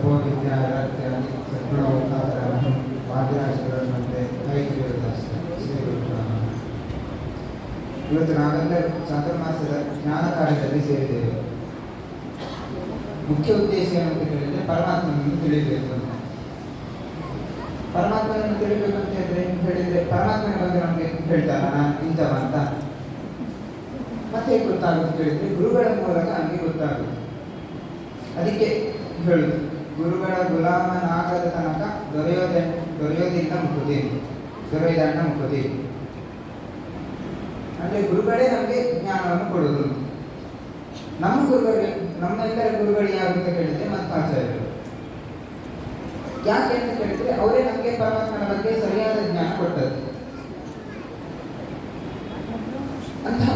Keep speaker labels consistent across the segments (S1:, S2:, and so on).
S1: ತಪೋ ವಿದ್ಯಾರ್ಥಿ ಸದ್ಗುಣೋತ್ತಾರಹಂ ವಾದ್ಯರಾಜಗಳಂತೆ ಇವತ್ತು ನಾವೆಲ್ಲರೂ ಚಾತುರ್ಮಾಸದ ಜ್ಞಾನ ಕಾರ್ಯದಲ್ಲಿ ಸೇರಿದ್ದೇವೆ. ಮುಖ್ಯ ಉದ್ದೇಶ ಏನಂತ ಹೇಳಿದ್ರೆ ಪರಮಾತ್ಮನನ್ನು ತಿಳಿಯಬೇಕು ಅಂತ. ಪರಮಾತ್ಮನನ್ನು ತಿಳಿಬೇಕು ಅಂತ ಹೇಳಿದ್ರೆ ಪರಮಾತ್ಮನ ಬಗ್ಗೆ ನಮಗೆ ಹೇಳ್ತಾರ ನಾನು ಇಂಥವ ಅಂತ. ಮತ್ತೆ ಗೊತ್ತಾಗುತ್ತೆ ಹೇಳಿದ್ರೆ ಗುರುಗಳ ಮೂಲಕ ನಮಗೆ ಗೊತ್ತಾಗುತ್ತೆ. ಅದಕ್ಕೆ ಹೇಳುದು ಗುರುಗಳ ಗುಲಾಮನಾಗದ ತನಕ ದೊರೆಯೋದಿಲ್ಲ ಮುಖದೇನು ದೊರೆಯದಣ್ಣ ಮುಖದೇನು. ಅಂದ್ರೆ ಗುರುಗಳೇ ನಮಗೆ ಜ್ಞಾನವನ್ನು ಕೊಡುವುದು. ನಮ್ಮ ಗುರುಗಳು ನಮ್ಮೆಲ್ಲರ ಗುರುಗಳು ಯಾರು ಅಂತ ಕೇಳಿದ್ರೆ ಮಧ್ವಾಚಾರ್ಯರು. ಯಾಕೆ ಅಂತ ಕೇಳಿದ್ರೆ ಅವರೇ ನಮಗೆ ಪರಮಾತ್ಮನ ಬಗ್ಗೆ ಸರಿಯಾದ ಜ್ಞಾನ ಕೊಟ್ಟದ್ದು. ಅಂತಹ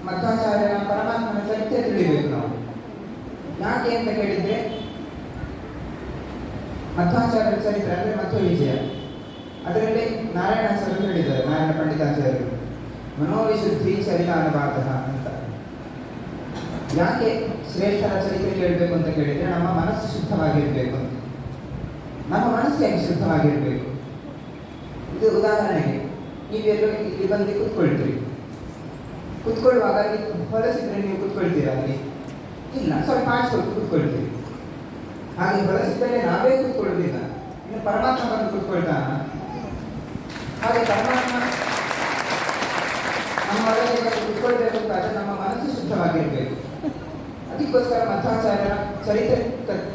S1: ಮಧ್ವಾಚಾರ್ಯನ ಪರಮಾತ್ಮನ ಚರಿತ್ರೆ ತಿಳಿಬೇಕು ನಾವು. ಯಾಕೆ ಅಂತ ಕೇಳಿದ್ರೆ ಮಧ್ವಾಚಾರ್ಯರ ಚರಿತ್ರೆ ಅಂದ್ರೆ ಮಧ್ವ ವಿಜಯ, ಅದರಲ್ಲಿ ನಾರಾಯಣಾಚಾರ್ಯರು ಹೇಳಿದ್ದಾರೆ, ನಾರಾಯಣ ಪಂಡಿತಾಚಾರ್ಯರು ಮನೋವಿಶುದ್ಧಿ ಚರಿತಾನುವಾದ ಅಂತ. ಯಾಕೆ ಶ್ರೇಷ್ಠರ ಚರಿತ್ರೆ ಕೇಳಬೇಕು ಅಂತ ಕೇಳಿದ್ರೆ ನಮ್ಮ ಮನಸ್ಸು ಶುದ್ಧವಾಗಿರ್ಬೇಕು ಅಂತ. ನಮ್ಮ ಮನಸ್ಸು ಹೇಗೆ ಶುದ್ಧವಾಗಿರ್ಬೇಕು? ಇದು ಉದಾಹರಣೆಗೆ ನೀವೆಲ್ಲರೂ ಇಲ್ಲಿ ಬಂದು ಕೂತ್ಕೊಳ್ತೀರಿ. ಕೂತ್ಕೊಳ್ಳುವಾಗ ಹೊಲಸಿದ್ರೆ ನೀವು ಕೂತ್ಕೊಳ್ತೀರಾ ಅಲ್ಲಿ? ಇಲ್ಲ, ಸ್ವಲ್ಪ ಆಚೆ ಕೂತ್ಕೊಳ್ತೀವಿ. ಹಾಗೆ ಹೊಲಸಿದರೆ ನಾವೇ ಕೂತ್ಕೊಳ್ಳುವುದಿಲ್ಲ, ಇನ್ನು ಪರಮಾತ್ಮ ಬಂದು ಕೂತ್ಕೊಳ್ತಾನ. ಹಾಗೆ ಪರಮಾತ್ಮ ನಮ್ಮ ಒಳಗೆ ಕೂತ್ಕೊಳ್ಬೇಕು ಅಂತಾದ್ರೆ ನಮ್ಮ ಮನಸ್ಸು ಶುದ್ಧವಾಗಿರ್ಬೇಕು. ಅದಕ್ಕೋಸ್ಕರ ಮಧ್ವಾಚಾರ್ಯರ ಚರಿತ್ರೆ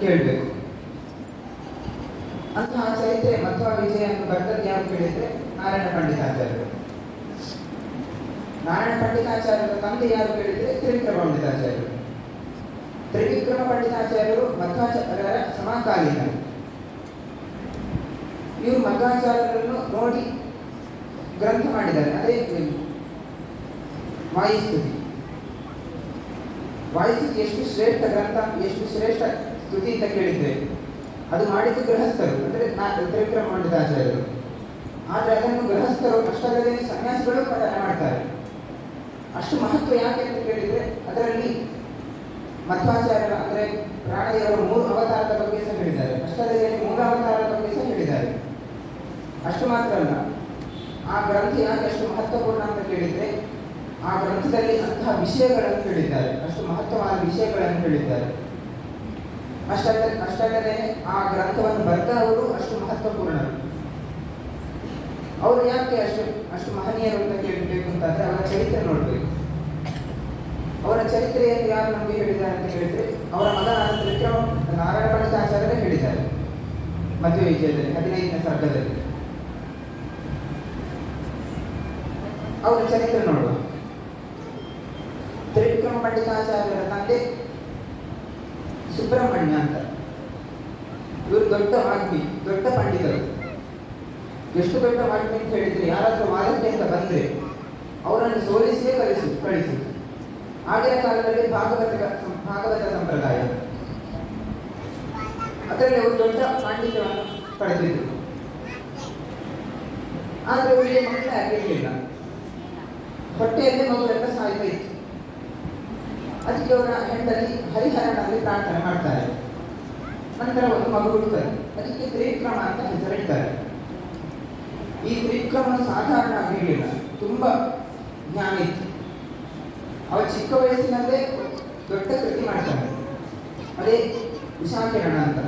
S1: ಕೇಳಬೇಕು. ಅಂತಹ ಚರಿತ್ರೆ ಮಧ್ವ ವಿಜಯ ಎಂದು ಬರ್ತದ್ದು ಯಾರು ಕೇಳಿದ್ರೆ ನಾರಾಯಣ ಪಂಡಿತಾಚಾರ್ಯರು. ನಾರಾಯಣ ಪಂಡಿತಾಚಾರ್ಯರ ತಂದೆ ಯಾರು ಕೇಳಿದ್ರೆ ತ್ರಿವಿಕ್ರಮ ಪಂಡಿತಾಚಾರ್ಯರು. ತ್ರಿವಿಕ್ರಮ ಪಂಡಿತಾಚಾರ್ಯರು ಮಧ್ವಾಚಾರ್ಯರ ಸಮಕಾಲೀನರು. ಇವರು ಮಧ್ವಾಚಾರ್ಯರನ್ನು ನೋಡಿ ಗ್ರಂಥ ಮಾಡಿದ್ದಾರೆ. ಅದೇ ವಾಯುಸ್ತುತಿ. ವಾಯುಸ್ತುತಿ ಎಷ್ಟು ಶ್ರೇಷ್ಠ ಗ್ರಂಥ, ಎಷ್ಟು ಶ್ರೇಷ್ಠ ಸ್ತುತಿ ಅಂತ ಕೇಳಿದ್ರೆ ಅದು ಮಾಡಿದ್ದು ಗೃಹಸ್ಥರು, ಅಂದ್ರೆ ತ್ರಿವಿಕ್ರಮ ಪಂಡಿತಾಚಾರ್ಯರು. ಆದ್ರೆ ಅದನ್ನು ಗೃಹಸ್ಥರು ಅಷ್ಟಲ್ಲದೆ ಸನ್ಯಾಸಿಗಳು ಪಠಣ ಮಾಡ್ತಾರೆ. ಅಷ್ಟು ಮಹತ್ವ ಯಾಕೆ ಅಂತ ಕೇಳಿದ್ರೆ ಅದರಲ್ಲಿ ಮಧ್ವಾಚಾರ್ಯರ ಅಂದ್ರೆ ಪ್ರಾಣದೇವರ 3 ಅವತಾರದ ಬಗ್ಗೆ ಸಹ ಹೇಳಿದ್ದಾರೆ. ಅಷ್ಟಲ್ಲದೆ 3 ಅವತಾರದ ಬಗ್ಗೆ ಸಹ ಹೇಳಿದ್ದಾರೆ. ಅಷ್ಟು ಮಾತ್ರ ಅಲ್ಲ, ಆ ಗ್ರಂಥ ಯಾಕೆ ಅಷ್ಟು ಮಹತ್ವಪೂರ್ಣ ಅಂತ ಕೇಳಿದ್ರೆ ಆ ಗ್ರಂಥದಲ್ಲಿ ಅಂತಹ ವಿಷಯಗಳನ್ನು ಹೇಳಿದ್ದಾರೆ, ಅಷ್ಟು ಮಹತ್ವವಾದ ವಿಷಯಗಳನ್ನು ಹೇಳಿದ್ದಾರೆ. ಅಷ್ಟಲ್ಲದೆ ಆ ಗ್ರಂಥವನ್ನು ಬರೆದವರು ಅಷ್ಟು ಮಹತ್ವಪೂರ್ಣರು. ಅವರು ಯಾಕೆ ಅಷ್ಟು ಮಹನೀಯರು ಅಂತ ಕೇಳಬೇಕು ಅಂತಂದ್ರೆ ಅವರ ಚರಿತ್ರೆ ನೋಡ್ಬೇಕು. ಅವರ ಚರಿತ್ರೆಯನ್ನು ಯಾರು ನಮಗೆ ಹೇಳಿದ್ದಾರೆ ಅಂತ ಹೇಳಿದ್ರೆ ಅವರ ಮಗನಾದ ತ್ರಿವಿಕ್ರಮ ನಾರಾಯಣ ಪಂಡಿತಾಚಾರ್ಯರೇ ಹೇಳಿದ್ದಾರೆ ಮಧ್ವ ವಿಜಯದಲ್ಲಿ 15ನೇ ಸರ್ಗದಲ್ಲಿ. ಅವರ ಚರಿತ್ರೆ ನೋಡುವ. ತ್ರಿವಿಕ್ರಮ ಪಂಡಿತಾಚಾರ್ಯರ ತಂದೆ ಸುಬ್ರಹ್ಮಣ್ಯ ಅಂತ. ಇವರು ದೊಡ್ಡ ವಾಗ್ಮಿ, ದೊಡ್ಡ ಪಂಡಿತರು. ಎಷ್ಟು ದೊಡ್ಡ ವಾಗ್ಮಿ ಅಂತ ಹೇಳಿದ್ರೆ ಯಾರಾದ್ರೂ ವಾದಕ್ಕೆ ಅಂತ ಬಂದ್ರೆ ಅವರನ್ನು ಸೋಲಿಸಿಯೇ ಕಳಿಸಿ. ಆಗಿನ ಕಾಲದಲ್ಲಿ ಭಾಗವತ ಸಂಪ್ರದಾಯ, ಅದರಲ್ಲಿ ಅವರು ದೊಡ್ಡ ಪಾಂಡಿತ್ಯವನ್ನು ಪಡೆದಿದ್ರು. ಆದ್ರೆ ಅವರಿಗೆ ಮಕ್ಕಳೇ ಆಗಿರಲಿಲ್ಲ. ಹೊಟ್ಟೆಯಲ್ಲೇ ಮಗುವೆಲ್ಲ ಸಾಯ್ತಾ ಇತ್ತು. ಅದಕ್ಕೆ ಅವರ ಹೆಂಡತಿ ಹರಿಹರನಲ್ಲಿ ಪ್ರಾರ್ಥನೆ ಮಾಡ್ತಾರೆ. ನಂತರ ಒಂದು ಮಗು ಹುಟ್ಟುತ್ತದೆ. ಅದಕ್ಕೆ ತ್ರಿವಿಕ್ರಮ ಅಂತ ಹೆಸರಿಡ್ತಾರೆ. ಈ ತ್ರಿವಿಕ್ರಮ ಸಾಧಾರಣ ಆಗಿರಲಿಲ್ಲ, ತುಂಬಾ ಜ್ಞಾನ ಇತ್ತು. ಅವ ಚಿಕ್ಕ ವಯಸ್ಸಿನಲ್ಲೇ ದೊಡ್ಡ ಕೃತಿ ಮಾಡ್ತಾನೆ, ಅದೇ ಉಷಾಕಿರಣ ಅಂತ.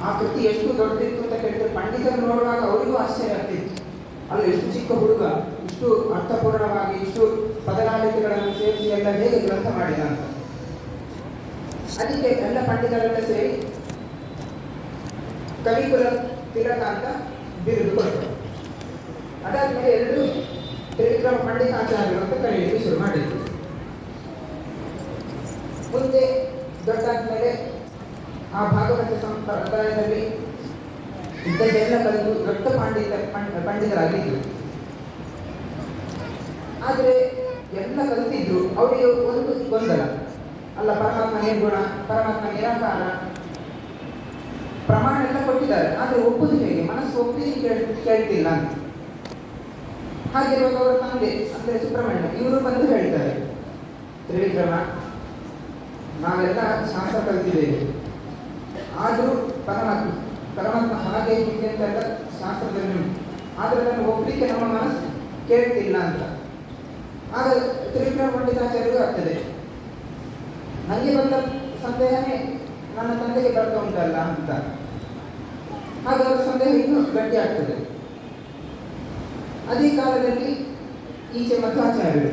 S1: ಆ ಕೃತಿ ಎಷ್ಟು ದೊಡ್ಡದಿತ್ತು ಅಂತ ಕೇಳಿದ್ರೆ ಪಂಡಿತರು ನೋಡುವಾಗ ಅವರಿಗೂ ಆಶ್ಚರ್ಯ ಆಗ್ತಿತ್ತು. ಅಲ್ಲಿ ಎಷ್ಟು ಚಿಕ್ಕ ಹುಡುಗ ಇಷ್ಟು ಅರ್ಥಪೂರ್ಣವಾಗಿ ಇಷ್ಟು ಪದಲಾಲಿಕೆಗಳನ್ನು ಸೇರಿಸಿ ಎಲ್ಲ ಹೇಗೆ ಗ್ರಂಥ ಮಾಡಿದ ಅಂತ. ಅದಕ್ಕೆ ಎಲ್ಲ ಪಂಡಿತರೆಲ್ಲ ಸೇರಿ ಕವಿಕುಲ ತಿಲಕ ಅಂತ ಬಿರುದು ಕೊಟ್ಟರು. ಅದಾದ್ಮೇಲೆ ಎಲ್ಲರೂ ತ್ರಿವಿಕ್ರಮ ಪಂಡಿತಾಚಾರ್ಯರು ಅಂತ ಕರೆಯಲಿಕ್ಕೆ ಶುರು ಮಾಡಿದ್ರು. ಮುಂದೆ ದೊಡ್ಡಾದ್ಮೇಲೆ ಆ ಭಾಗವತ ಸಂಪ್ರದಾಯದಲ್ಲಿ ಇದ್ದದ್ದೆಲ್ಲ ಕಲಿತು ದೊಡ್ಡ ಪಂಡಿತರಾಗಿದ್ರು. ಆದರೆ ಎಲ್ಲ ಕಲಿತಿದ್ರು, ಅವರಿಗೆ ಒಂದು ಗೊಂದಲ. ಅಲ್ಲ, ಪರಮಾತ್ಮ ನಿರ್ಗುಣ, ಪರಮಾತ್ಮ ನಿರಾಕಾರ, ಪ್ರಮಾಣ ಎಲ್ಲ ಕೊಟ್ಟಿದ್ದಾರೆ, ಆದರೆ ಒಪ್ಪುದು ಹೇಗೆ? ಮನಸ್ಸು ಒಪ್ಪಿ ಕೇಳ್ತಿಲ್ಲ ಅಂತ. ಹಾಗಿರುವಾಗ ಅವರ ತಂದೆ ಅಂದ್ರೆ ಸುಬ್ರಹ್ಮಣ್ಯ ಇವರು ಬಂದು ಹೇಳ್ತಾರೆ, ತ್ರಿವಿಕ್ರಮ, ನಾವೆಲ್ಲ ಶಾಸ್ತ್ರ ಕಲಿತಿದ್ದೇವೆ, ಆದರೂ ಪರಮಾತ್ಮ ಹಾಗೆ ಹೀಗೆ ಅಂತೆಲ್ಲ ಶಾಸ್ತ್ರದಲ್ಲಿ ಉಂಟು. ಆದರೆ ಅದನ್ನು ಒಪ್ಪಲಿಕ್ಕೆ ನಮ್ಮ ಮನಸ್ಸು ಕೇಳ್ತಿಲ್ಲ ಅಂತ. ಆಗ ತ್ರಿವಿಕ್ರಮ ಪಂಡಿತಾಚಾರ್ಯರು ಆಗ್ತದೆ, ನನಗೆ ಬಂದ ಸಂದೇಹನೇ ನನ್ನ ತಂದೆಗೆ ಬರ್ತಾ ಉಂಟಲ್ಲ ಅಂತ. ಹಾಗೆ ಅವರ ಸಂದೇಹ ಇನ್ನೂ ಗಟ್ಟಿ ಆಗ್ತದೆ. ಅದೇ ಕಾಲದಲ್ಲಿ ಈಚೆ ಮಧ್ವಾಚಾರ್ಯರು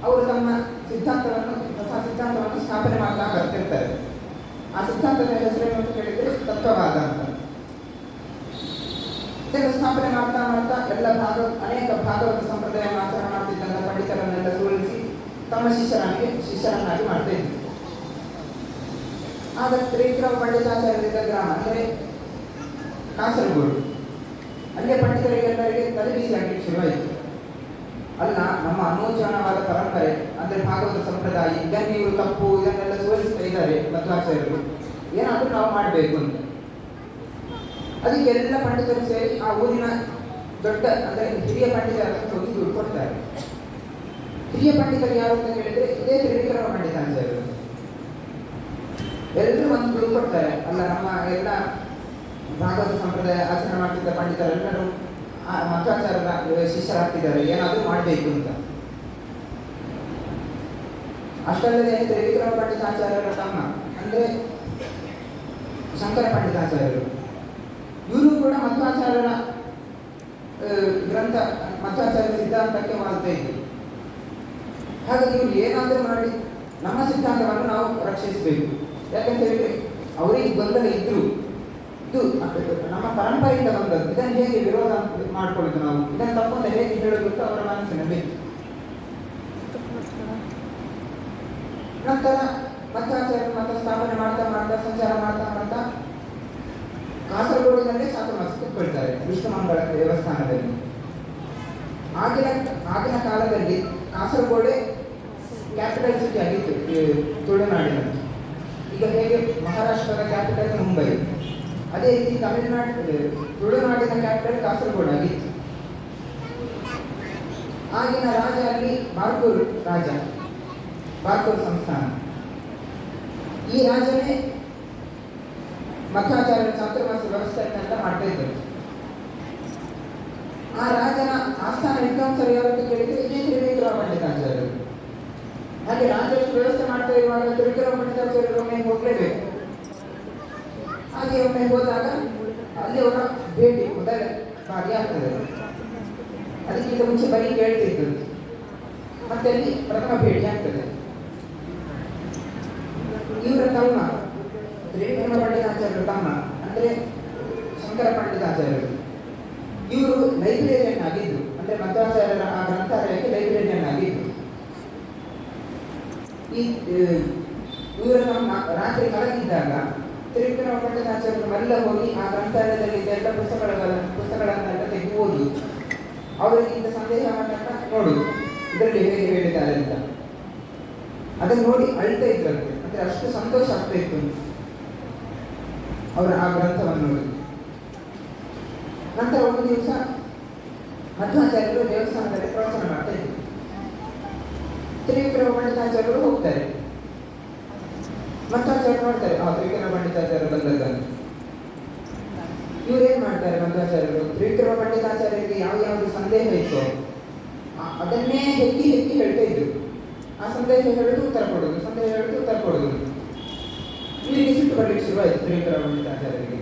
S1: ಅವರು ತಮ್ಮ ಸಿದ್ಧಾಂತವನ್ನು ಹೊಸ ಸಿದ್ಧಾಂತವನ್ನು ಸ್ಥಾಪನೆ ಮಾಡ್ತಾ ಬರ್ತಿರ್ತಾರೆ. ಆ ಸಿದ್ಧಾಂತದ ಹೆಸರೇನು ಅಂತ ಕೇಳಿದರೆ ತತ್ವವಾದ ಅಂತ. ಇದನ್ನು ಸ್ಥಾಪನೆ ಮಾಡ್ತಾ ಮಾಡ್ತಾ ಅನೇಕ ಭಾಗವತ ಸಂಪ್ರದಾಯವನ್ನು ಆಚರಣೆ ಮಾಡ್ತಿದ್ದಂಥ ಪಂಡಿತರನ್ನೆಲ್ಲ ಸೋಲಿಸಿ ತಮ್ಮ ಶಿಷ್ಯರನ್ನಾಗಿ ಮಾಡ್ತಾ ಇದ್ರು. ಆಗ ತ್ರಿವಿಕ್ರಮ ಪಂಡಿತಾಚಾರ್ಯರಿದ್ದ ಗ್ರಾಮ ಅಂದರೆ ಕಾಸರಗೋಡು. ಅಲ್ಲೇ ಪಂಡಿತರಿಗೆಲ್ಲರಿಗೆ ತಲೆಬಿಸಿ ಆಗಲಿಕ್ಕೆ ಶುರುವಾಯಿತು. ಅಲ್ಲ, ನಮ್ಮ ಅನೂಚಾನವಾದ ಪರಂಪರೆ ಅಂದರೆ ಭಾಗವತ ಸಂಪ್ರದಾಯ, ಇದನ್ನು ಇವರು ತಪ್ಪು, ಇದನ್ನೆಲ್ಲ ಸೋಲಿಸ್ತಾ ಇದ್ದಾರೆ ಮಧ್ವಾಚಾರ್ಯರು, ಏನಾದರೂ ನಾವು ಮಾಡಬೇಕು ಅಂತ. ಅದಕ್ಕೆ ಎಲ್ಲ ಪಂಡಿತರು ಸೇರಿ ಆ ಊರಿನ ದೊಡ್ಡ ಅಂದರೆ ಹಿರಿಯ ಪಂಡಿತರನ್ನು ಹೋಗಿ ದುಡ್ಡು ಕೊಡ್ತಾರೆ. ಹಿರಿಯ ಪಂಡಿತರು ಯಾರು ಅಂತ ಹೇಳಿದ್ರೆ ಇದೇ ತ್ರಿವಿಕ್ರಮ ಪಂಡಿತಾಚಾರ್ಯರು. ಎಲ್ಲರೂ ಒಂದು ದುಡ್ಡು ಕೊಡ್ತಾರೆ. ಅಲ್ಲ, ನಮ್ಮ ಎಲ್ಲ ಭಾಗವತ ಸಂಪ್ರದಾಯ ಆಚರಣೆ ಮಾಡ್ತಿದ್ದ ಪಂಡಿತರೆಲ್ಲರೂ ಮಧ್ವಾಚಾರ್ಯರ ಶಿಷ್ಯರಾಗ್ತಿದ್ದಾರೆ, ಏನಾದರೂ ಮಾಡಬೇಕು ಅಂತ. ಅಷ್ಟಲ್ಲದೆ ತ್ರಿವಿಕ್ರಮ ಪಂಡಿತಾಚಾರ್ಯರ ತಮ್ಮ ಅಂದರೆ ಶಂಕರ ಪಂಡಿತಾಚಾರ್ಯರು, ಇವರು ಕೂಡ ಮಧ್ವಾಚಾರ್ಯರ ಗ್ರಂಥ ಮಧ್ವಾಚಾರ್ಯ ಸಿದ್ಧಾಂತಕ್ಕೆ ವಾಲ್ತಾ ಇದ್ರು. ಹಾಗಾಗಿ ಇವರು ಏನಾದರೂ ಮಾಡಿ ನಮ್ಮ ಸಿದ್ಧಾಂತವನ್ನು ನಾವು ರಕ್ಷಿಸಬೇಕು. ಯಾಕಂತ ಹೇಳಿದ್ರೆ ಅವರಿಗೆ ಗೊಂದಲ ಇದ್ರು, ಇದು ನಮ್ಮ ಪರಂಪರೆಯಿಂದ ಬಂದದ್ದು, ಇದನ್ನು ಹೇಗೆ ವಿರೋಧ ಮಾಡ್ಕೊಳ್ಳೋದು, ನಾವು ಇದನ್ನು ತಪ್ಪಂತ ಹೇಗೆ ಹೇಳೋದು ಅಂತ ಅವರ ಮನಸ್ಸಿನಲ್ಲಿ. ನಂತರ ಮಧ್ವಾಚಾರ್ಯರು ಮತ ಸ್ಥಾಪನೆ ಮಾಡ್ತಾ ಮಾಡ್ತಾ ಸಂಚಾರ ಮಾಡ್ತಾ ಮಾಡ್ತಾ ಕಾಸರಗೋಡಿನಲ್ಲೇ ಚಾತುರ್ಮಾಸ ಕೂತ್ಕೊಳ್ತಾರೆ ವಿಷ್ಣುಮಂಗಳ ದೇವಸ್ಥಾನದಲ್ಲಿ. ಆಗಿನ ಕಾಲದಲ್ಲಿ ಕಾಸರಗೋಡೆ ಕ್ಯಾಪಿಟಲ್ ಸಿಟಿ ಆಗಿತ್ತು ತುಳುನಾಡಿನಲ್ಲಿ. ಈಗ ಹೇಗೆ ಮಹಾರಾಷ್ಟ್ರದ ಕ್ಯಾಪಿಟಲ್ ಮುಂಬೈ, ಅದೇ ರೀತಿ ತುಳುನಾಡಿನ ಕ್ಯಾಪಿಟಲ್ ಕಾಸರಗೋಡು ಆಗಿತ್ತು. ಆಗಿನ ರಾಜ ಅಲ್ಲಿ ಬಾರ್ಕೂರು ರಾಜ, ಬಾರ್ಕೂರು ಸಂಸ್ಥಾನ. ಈ ರಾಜನೇ ಮಧ್ವಾಚಾರ್ಯರ ಚಾತುರ್ಮಾಸ ವ್ಯವಸ್ಥೆಯನ್ನೆಲ್ಲ ಮಾಡ್ತಾ ಇದ್ದರು. ಆ ರಾಜನ ಆಸ್ಥಾನ ವಿದ್ವಾಂಸರು ಯಾರಂತ ಕೇಳಿದ್ರೆ ಇದೇ ತ್ರಿವಿಕ್ರಮ ಪಂಡಿತಾಚಾರ್ಯರು. ಹಾಗೆ ರಾಜರು ವ್ಯವಸ್ಥೆ ಮಾಡ್ತಾ ಇರುವಾಗ ತ್ರಿವಿಕ್ರಮ ಪಂಡಿತಾಚಾರ್ಯರು ಒಮ್ಮೆ ಹೋಗ್ಲೇಬೇಕು. ಹಾಗೆ ಒಮ್ಮೆ ಹೋದಾಗ ಅಲ್ಲಿ ಅವರ ಭೇಟಿ ಮೊದಲ ಬಾರಿ ಆಗ್ತದೆ. ಅದಕ್ಕಿಂತ ಮುಂಚೆ ಬರೀ ಕೇಳ್ತಿದ್ದು, ಮತ್ತೆ ಅಲ್ಲಿ ಪ್ರಥಮ ಭೇಟಿ ಆಗ್ತದೆ. ಇವರ ತಮ್ಮ ತ್ರಿವಿಕ್ರಮ ಪಂಡಿತಾಚಾರ್ಯರು ತಮ್ಮ ಅಂದರೆ ಶಂಕರ ಪಂಡಿತಾಚಾರ್ಯರು, ಇವರು ಲೈಬ್ರೇರಿಯನ್ ಆಗಿದ್ದು, ಅಂದರೆ ಮಧ್ವಾಚಾರ್ಯರ ಆ ಗ್ರಂಥಾಲಯಕ್ಕೆ ಲೈಬ್ರೇರಿಯನ್ ಆಗಿದ್ದು. ಇವರ ತಮ್ಮ ರಾತ್ರಿ ಮಲಗಿದ್ದಾಗ ತ್ರಿವಿಕ್ರಮ ಪಂಡಿತಾಚಾರ್ಯರು ಮೆಲ್ಲ ಹೋಗಿ ಆ ಗ್ರಂಥಾಲಯದಲ್ಲಿ ಎಲ್ಲ ಪುಸ್ತಕಗಳನ್ನೆಲ್ಲ ತೆಗೆದು ಓದು, ಅವರಿಗೆ ಇಂಥ ಸಂದೇಹವನ್ನೆಲ್ಲ ನೋಡುದು, ಇದರಲ್ಲಿ ಹೇಗೆ ಹೇಳಿದ್ದಾರೆ ಅಂತ. ಅದನ್ನು ನೋಡಿ ಅಳ್ತಾ ಇದ್ರಂತೆ, ಅಂದರೆ ಅಷ್ಟು ಸಂತೋಷ ಆಗ್ತಾ ಇತ್ತು ಅವರ ಆ ಗ್ರಂಥವನ್ನು ನೋಡಿ. ನಂತರ ಒಂದು ದಿವಸ ಮಧ್ವಾಚಾರ್ಯರು ದೇವಸ್ಥಾನದಲ್ಲಿ ಪ್ರವಚನ ಮಾಡ್ತಾ ಇದ್ರು. ತ್ರಿವಿಕ್ರಮ ಪಂಡಿತಾಚಾರ್ಯರು ಹೋಗ್ತಾರೆ. ಮಧ್ವಾಚಾರ್ಯರು ನೋಡ್ತಾರೆ, ತ್ರಿವಿಕ್ರಮ ಪಂಡಿತಾಚಾರ್ಯರು ಬಂದದ್ದನ್ನು. ಇವರೇನ್ ಮಾಡ್ತಾರೆ ಮಧ್ವಾಚಾರ್ಯರು, ತ್ರಿವಿಕ್ರಮ ಪಂಡಿತಾಚಾರ್ಯರಿಗೆ ಯಾವ ಯಾವುದು ಸಂದೇಹ ಇತ್ತು ಅದನ್ನೇ ಹೆಕ್ಕಿ ಹೇಳ್ತಾ ಇದ್ರು. ಆ ಸಂದೇಹ ಹೇಳುದು ಉತ್ತರ ಕೊಡುದು, ಸಂದೇಹ ಹೇಳುದು ಉತ್ತರ ಕೊಡುದು. ಇವರಿಗೆ ಸಿಟ್ಟು ಬರ್ಲಿಕ್ಕೆ ಶುರುವಾಯಿತು ತ್ರಿವಿಕ್ರಮ ಪಂಡಿತಾಚಾರ್ಯರಿಗೆ.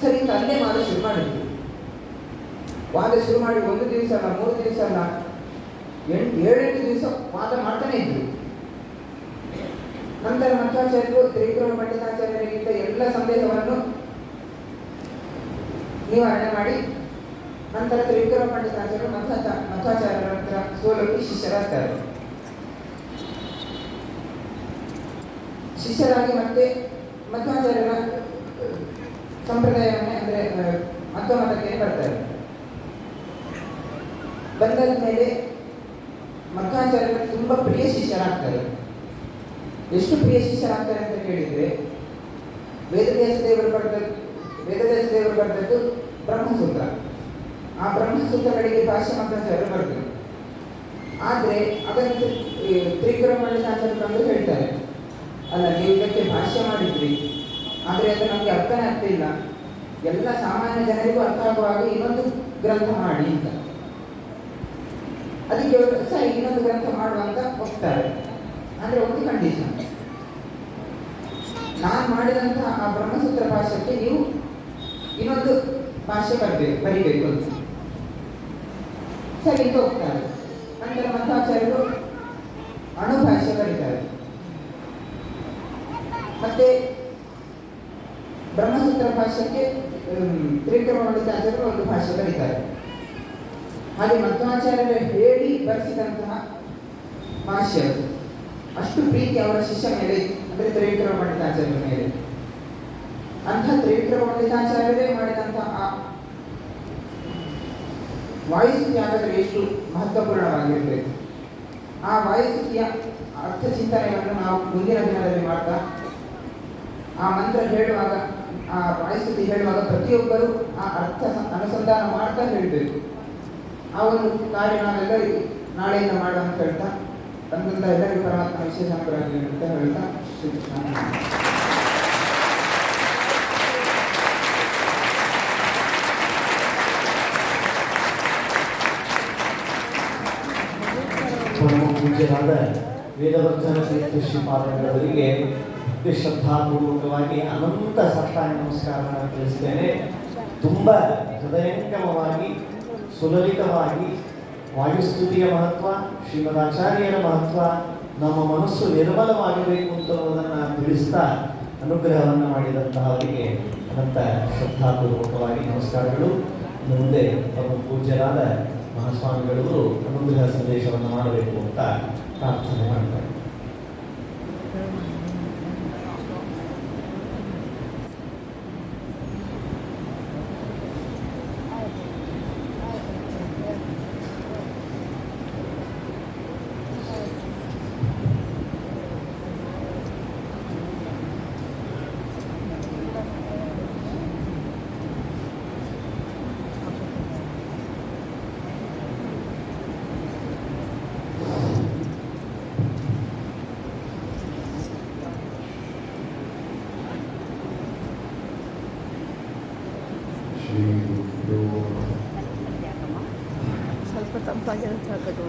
S1: ಸರಿ ಅಂತ ಅಲ್ಲೇ ವಾದ ಶುರು ಮಾಡಿದ್ರು. ವಾದ ಶುರು ಮಾಡಿ 1 ದಿವಸ ಅಲ್ಲ, 3 ದಿವಸ ಅಲ್ಲ, 7-8 ದಿವಸ ವಾದ ಮಾಡ್ತಾನೆ ಇದ್ರು. ನಂತರ ಮಧ್ವಾಚಾರ್ಯರು ತ್ರಿವಿಕ್ರಮ ಪಂಡಿತಾಚಾರ್ಯರಿಗಿಂತ ಎಲ್ಲ ಸಂದೇಹವನ್ನು ನಿವಾರಣೆ ಮಾಡಿ ನಂತರ ತ್ರಿವಿಕ್ರಮ ಪಂಡಿತಾಚಾರ್ಯರು ಮಧ್ವಾಚಾರ್ಯರ ಹತ್ರ ಸೋಲೋಗಿ ಶಿಷ್ಯರಾಗ್ತಾರೆ. ಶಿಷ್ಯರಾಗಿ ಮತ್ತೆ ಮಧ್ವಾಚಾರ್ಯರ ಸಂಪ್ರದಾಯವನ್ನೇ ಅಂದರೆ ಮಧ್ವ ಮತಕ್ಕೆ ಬರ್ತಾರೆ. ಬಂದ ಮೇಲೆ ಮಧ್ವಾಚಾರ್ಯರು ತುಂಬ ಪ್ರಿಯ ಶಿಷ್ಯರಾಗ್ತಾರೆ. ಎಷ್ಟು ಪ್ರಿಯ ಶಿಷ್ಯರಾಗ್ತಾರೆ ಅಂತ ಕೇಳಿದರೆ ವೇದವ್ಯಾಸ ದೇವರು ಬರೆದದ್ದು ಬ್ರಹ್ಮಸೂತ್ರ. ಆ ಬ್ರಹ್ಮಸೂತ್ರಗಳಿಗೆ ಭಾಷ್ಯ ಮಧ್ವಾಚಾರ್ಯರು ಬರೆದರು. ಆದರೆ ಅದನ್ನು ತ್ರಿವಿಕ್ರಮ ಪಂಡಿತಾಚಾರ್ಯರು ಬಂದು ಹೇಳ್ತಾರೆ, ಅಲ್ಲ ನೀವು ಇದಕ್ಕೆ ಭಾಷ್ಯ ಮಾಡಿದ್ರಿ, ಆದರೆ ಅದು ನಮಗೆ ಅರ್ಥನೇ ಆಗ್ತಿಲ್ಲ. ಎಲ್ಲ ಸಾಮಾನ್ಯ ಜನರಿಗೂ ಅರ್ಥ ಆಗುವಾಗ ಇನ್ನೊಂದು ಗ್ರಂಥ ಮಾಡಿ ಅಂತ, ಅದಕ್ಕೆ ಸರಿ ಇನ್ನೊಂದು ಗ್ರಂಥ ಮಾಡುವಂತ ಹೋಗ್ತಾರೆ. ಅಂದ್ರೆ ಒಂದು ಕಂಡೀಷನ್, ನಾನು ಮಾಡಿದಂತಹ ಆ ಬ್ರಹ್ಮಸೂತ್ರ ಭಾಷ್ಯಕ್ಕೆ ನೀವು ಇನ್ನೊಂದು ಭಾಷೆ ಬರಿಬೇಕು ಅಂತ. ಸರಿ ಅಂತ ಹೋಗ್ತಾರೆ. ನಂತರ ಮಧ್ವಾಚಾರ್ಯರು ಅಣುಭಾಷೆ ಬರೀತಾರೆ, ಮತ್ತೆ ಬ್ರಹ್ಮಸೂತ್ರ ಭಾಷೆಗೆ ತ್ರಿವಿಕ್ರಮ ಪಂಡಿತಾಚಾರ್ಯರು ಒಂದು ಭಾಷೆ ಬರೀತಾರೆ. ಹಾಗೆ ಮಧ್ವಾಚಾರ್ಯರು ಹೇಳಿ ಬರೆಸಿದಂತಹ ಭಾಷ್ಯ, ಅಷ್ಟು ಪ್ರೀತಿ ಅವರ ಶಿಷ್ಯ ಮೇಲೆ, ಅಂದ್ರೆ ತ್ರಿವಿಕ್ರಮ ಪಂಡಿತಾಚಾರ್ಯರ ಮೇಲೆ. ಅಂಥ ತ್ರಿವಿಕ್ರಮ ಪಂಡಿತಾಚಾರ್ಯರೇ ಮಾಡಿದಂತಹ ಆ ವಾಯುಸ್ತುತಿ ಹಾಗಾದರೆ ಎಷ್ಟು ಮಹತ್ವಪೂರ್ಣವಾಗಿರಬೇಕು. ಆ ವಾಯುಸ್ತುತಿಯ ಅರ್ಥ ಚಿಂತನೆಯನ್ನು ನಾವು ಮುಂದಿನ ದಿನದಲ್ಲಿ ಮಾಡ್ತಾ, ಆ ಮಂತ್ರ ಹೇಳುವಾಗ, ಆ ವಾಯುಸ್ತುತಿ ಹೇಳುವಾಗ ಪ್ರತಿಯೊಬ್ಬರು ಆ ಅರ್ಥ ಅನುಸಂಧಾನ ಮಾಡ್ತಾ ಹೇಳಬೇಕು. ಆ ಒಂದು ಕಾರ್ಯ ನಾವೆಲ್ಲರಿಗೂ ನಾಳೆಯಿಂದ ಮಾಡುವ ಅಂತ ಹೇಳ್ತಾ, ತಂದಂತ ಎಲ್ಲರಿಗೂ ಪರಮಾತ್ಮ ವಿಶೇಷ ಅನುಗ್ರಹ ಅಂತ ಹೇಳ್ತಾ ಶ್ರೀಕೃಷ್ಣ.
S2: ಪೂಜ್ಯರಾದ ವೇದವರ್ಧನ ತೀರ್ಥ ಶ್ರೀಪಾದಂಗಳವರಿಗೆ ಶ್ರದ್ಧಾಪೂರ್ವಕವಾಗಿ ಅನಂತ ಸಾಷ್ಟಾಂಗ ನಮಸ್ಕಾರವನ್ನು ತಿಳಿಸ್ತೇನೆ. ತುಂಬ ಹೃದಯಂಗಮವಾಗಿ ಸುಲಲಿತವಾಗಿ ವಾಯುಸ್ತುತಿಯ ಮಹತ್ವ, ಶ್ರೀಮದಾಚಾರ್ಯರ ಮಹತ್ವ, ನಮ್ಮ ಮನಸ್ಸು ನಿರ್ಮಲವಾಗಬೇಕು ಅಂತನ್ನುವುದನ್ನು ತಿಳಿಸ್ತಾ ಅನುಗ್ರಹವನ್ನು ಮಾಡಿದಂತಹ ಅವರಿಗೆ ಅನಂತ ಶ್ರದ್ಧಾಪೂರ್ವಕವಾಗಿ ನಮಸ್ಕಾರಗಳು. ಇನ್ನು ಮುಂದೆ ಪರಮ ಪೂಜ್ಯರಾದ ಮಹಾಸ್ವಾಮಿಗಳವರು ಅನುಗ್ರಹ ಸಂದೇಶವನ್ನು ಮಾಡಬೇಕು ಅಂತ ಪ್ರಾರ್ಥನೆ ಮಾಡ್ತಾರೆ.
S3: ಸ್ವಲ್ಪ ತಂಪಾಗಿರೋ ಸಾಕದು.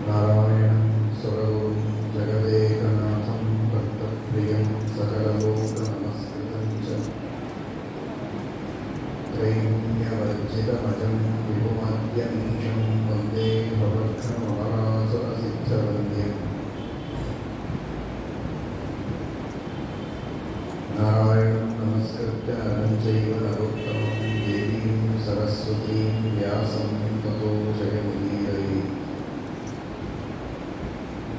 S4: ನಾರಾಯಣಂ ಸರ್ವಂ ಜಗದೇಕನಾಥಂ ದತ್ತಪ್ರಿಯಂ ಸಕಲಲೋಕ ನಮಸ್ಕೃತಂ ಚ ತ್ರೈಗುಣ್ಯವರ್ಜಿತಮಜಂ ವಿಭುಮದ್ಯಮೀಶಂ ವಂದೇ ಭವಘ್ನಮಹಾರಾಸುರಸಿದ್ಧವಂದ್ಯಂ. ನಾರಾಯಣಂ ನಮಸ್ಕೃತ್ಯ ನರಂ ಚೈವ ನರೋತ್ತಮಂ ದೇವೀಂ ಸರಸ್ವತೀಂ ವ್ಯಾಸಂ ತತೋ ಜಯಮುದೀರಯೇ.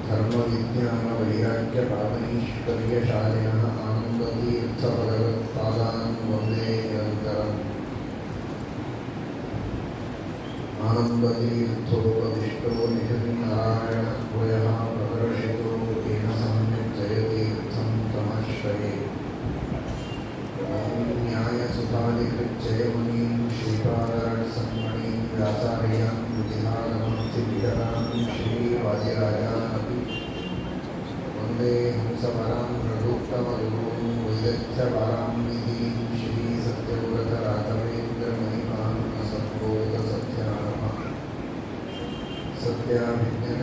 S4: ಧರ್ಮವಿಜ್ಞಾನ ವೈರಾಗ್ಯ ಪಾವನೀಶ್ವರ್ಯಶಾಲಿನಃ ಆನಂದತೀರ್ಥಭಗವತ್ಪಾದಾನ್ ವಂದೇ ನಿರಂತರಂ. ಆನಂದತೀರ್ಥೋಪದಿಷ್ಟೋ ನಿಖಿಲನಾರಾಯಣ ಭೂಯಃ ಪ್ರದರ್ಶಿತೋ ತೇನ ಸಮ್ಯಕ್ ಜಯತೀರ್ಥಂ ತಮಾಶ್ರಯೇ. ನ್ಯಾಯಸುತಾದಿಕೃಚ್ಛಯಮುನೀಂ ಶ್ರೀಪಾದರಸನ್ಮಣೀಂ ವ್ಯಾಸಾರ್ಯಾಂ ಬುದ್ಧಿನಾಗಮಂತಿ ವಿಗತಾಂ ಶ್ರೀವಾದಿರಾಜಾನಪಿ ವಂದೇ ಹಂಸಪರಾಂ ರಘುತ್ತಮಗುರುಂ ವೈದಗ್ಧ್ಯಪರಾಂ ನಿಧೀಂ ಶ್ರೀ ಸತ್ಯವ್ರತ ರಾಘವೇಂದ್ರ ಮಹಿಮಾನ್ ಸದ್ಬೋಧ ಸತ್ಯಾನಮ. ಸತ್ಯಾಭಿಜ್ಞ